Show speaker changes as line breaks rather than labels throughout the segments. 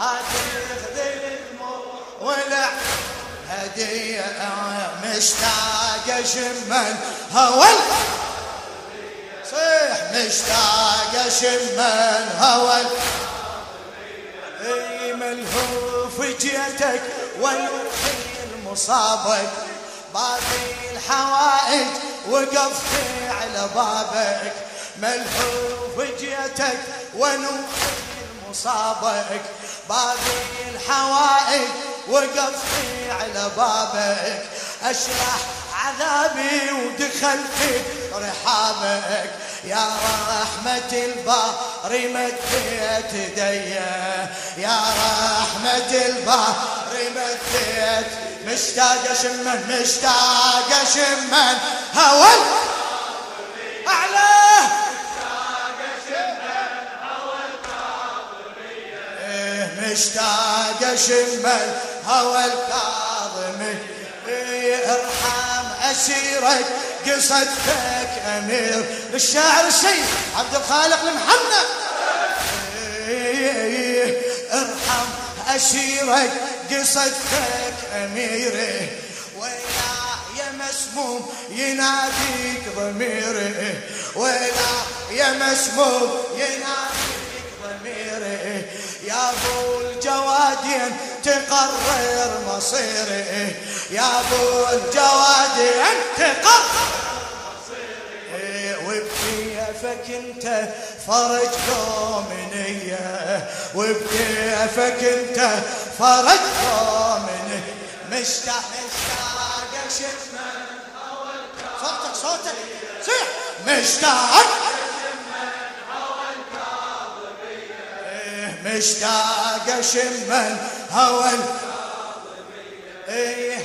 هتخذل الموت ولا هدية مشتاق شمن هوى صيح مشتاق شمن هوى ملهوف جيتك ونوحي المصابك باقي الحوائج وقفت على بابك ملهوف جيتك ونوحي المصابك باقي الحوائج وقفت على بابك أشرح عذابي ودخلت رحابك يا رحمة الباري مديت يديا يا رحمة الباري مديت مشتاق شمن مشتاق شمن هوى أعلى مشتاق شمن هوى الكاظمي ارحم أسيرك قصدك أمير للشاعر السيد عبد الخالق المحنى ارحم أسيرك قصدك أميره ويا يا مسموم يناديك ضميره ويا يا مسموم يناديك ضميره يا ابو الجوادين تقرر مصيري يا ابو الجوادين تقرر مصيري وبكيفك انت فرج ضامنيه وبكيفك انت فرج ضامنيه مشتاق شمن صوتك صوتك صيح مشتاق مشتاق شمن هوى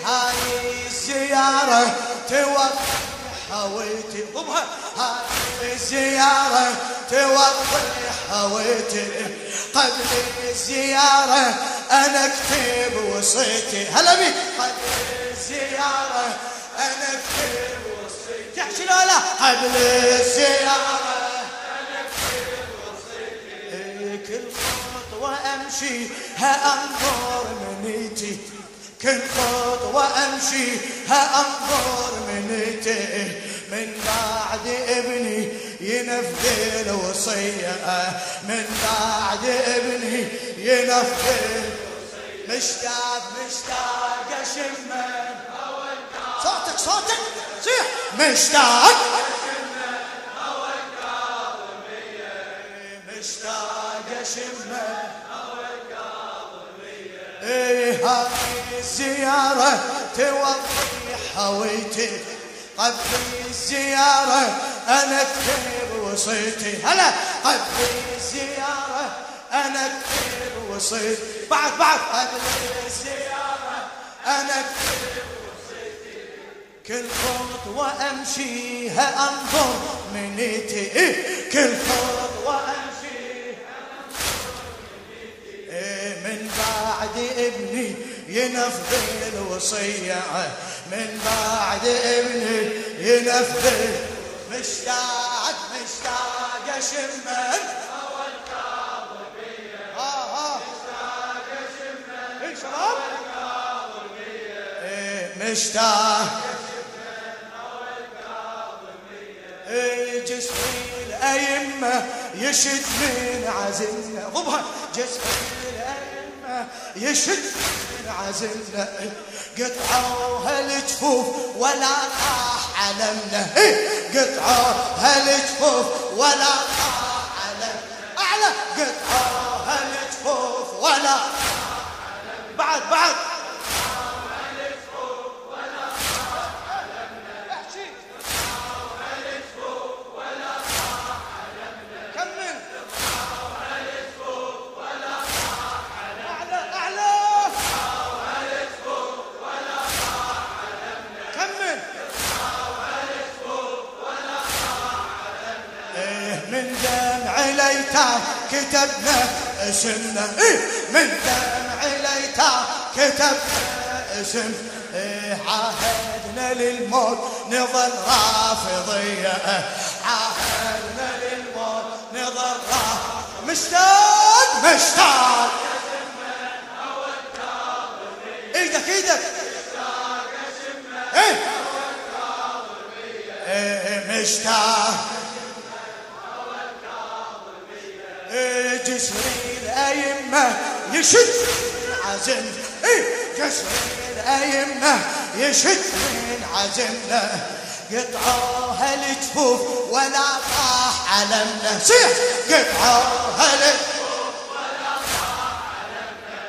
هاي الزيارة توضح هويتي ضبها هاي الزيارة توضح هويتي قبل الزيارة أنا أكتب وصيتي هلا بيك قبل الزيارة أنا أكتب وصيتي يحشي لا لا قبل الزيارة أنا أكتب وصيتي كل وأمشي هأنظر منيتي كل خطوة أمشي هأنظر منيتي من بعد ابني ينفذ الوصية من بعد ابني ينفذ مشتاق شمن صوتك صوتك صيح مشتاق مشتاق شمن هاي الزيارة توضح هويتي قبل الزيارة أنا أكتب وصيتي هلا قبل الزيارة أنا أكتب وصيتي بعد قبل الزيارة أنا أكتب وصيتي كل خطوة أمشيها أنظر منيتي كل خطوة من بعد ابني ينفذ الوصية من بعد ابني ينفذ مشتاق شمن هوى الكاظمية مشتاق شمن شباب مشتاق شمن هوى الكاظمية جسمي الأئمة يشد من عزمنا ضبها جسمي يشد من عزمنا قطعوها الجفوف ولا طاح علمنا قطعوها الجفوف ولا طاح علمنا أعلى قطعوها الجفوف ولا طاح علمنا بعد قطعوها الجفوف ولا طاح علمنا قطعوها الجفوف ولا طاح علمنا كمل من دمع الأيتام كتبنا اسمنا من دمع الأيتام كتبنا اسم عاهدنا للموت نظل رافضية عاهدنا للموت نظل رافضية مشتاق ايدك ايه مشتاق جسر الأئمة يشد من عزم جسر الأئمة يشد من عزمنا قطعوها الجفوف ولا طاح علمنا صيح قطعوها الجفوف ولا طاح علمنا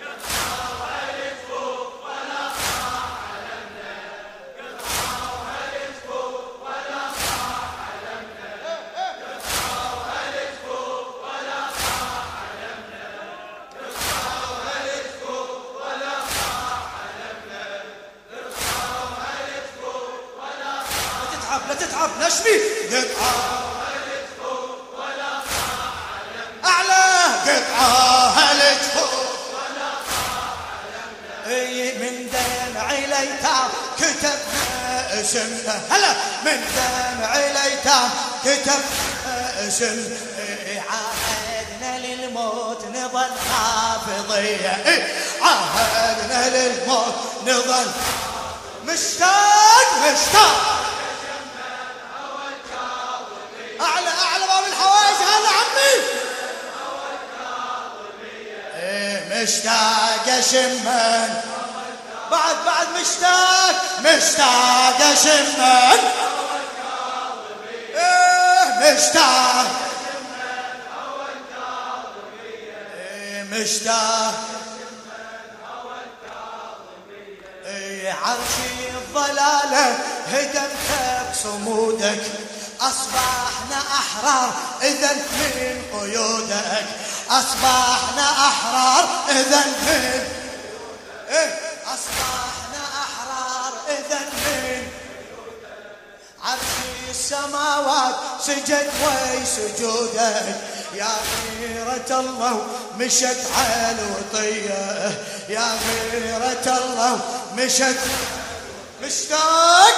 قطعوها الجفوف ولا طاح علمنا قطعوها الجفوف ولا طاح علمنا قطعوها الجفوف ولا طاح علمنا قطعوها الجفوف ولا طاح علمنا قطعوها الجفوف ولا طاح لا تتعب نشمي قطعوها الجفوف ولا طاح علمنا أعلى قطعوها الجفوف ولا طاح علمنا من دمع الأيتام كتبنا اسمنا هلا من دمع الأيتام كتبنا اسمنا عاهدنا للموت نظل حافظية عاهدنا للموت نظل مشتاق مشتاق أعلى أعلى باب الحوائج هذا عمي مشتاق أشمن بعد مشتاق مشتاق أشمن مشتاق مشتاق عرشي الضلالة هدمت بصمودك أصبحنا أحرار إذن من قيودك أصبحنا أحرار إذن من أصبحنا أحرار إذن من عرش السماوات سجد وسجودك يا غيرة الله مشت على الوطية يا غيرة الله مشت مشتاق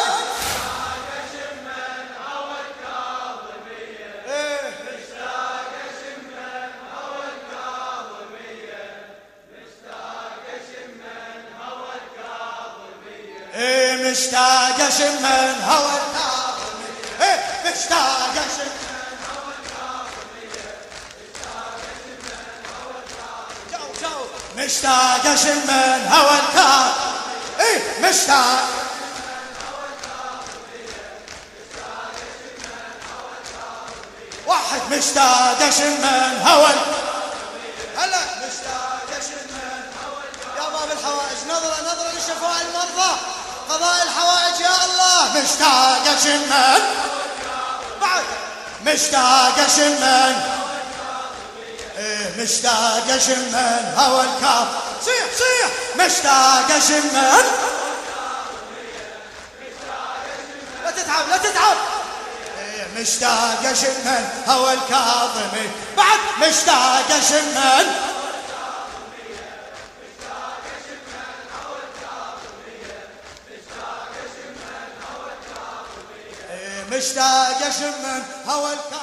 مشتاق أشمن هوى الكاظمية مشتاق أشمن هوى الكاظمية مشتاق أشمن هوى الكاظمية مشتاق واحد مشتاق أشمن هوى هلا مشتاق أشمن هوى يا باب الحوائج نظرة لشفاء المرضى قضاء الحوائج يا الله مشتاق أشمن بعد مشتاق أشمن مشتاق أشمن هوى الكاظم صيح صيح مشتاق أشمن لا تتعب لا تتعب مشتاق أشمن هوى الكاظمي بعد مشتاق أشمن مشتاق أشمن هوى الكاظمي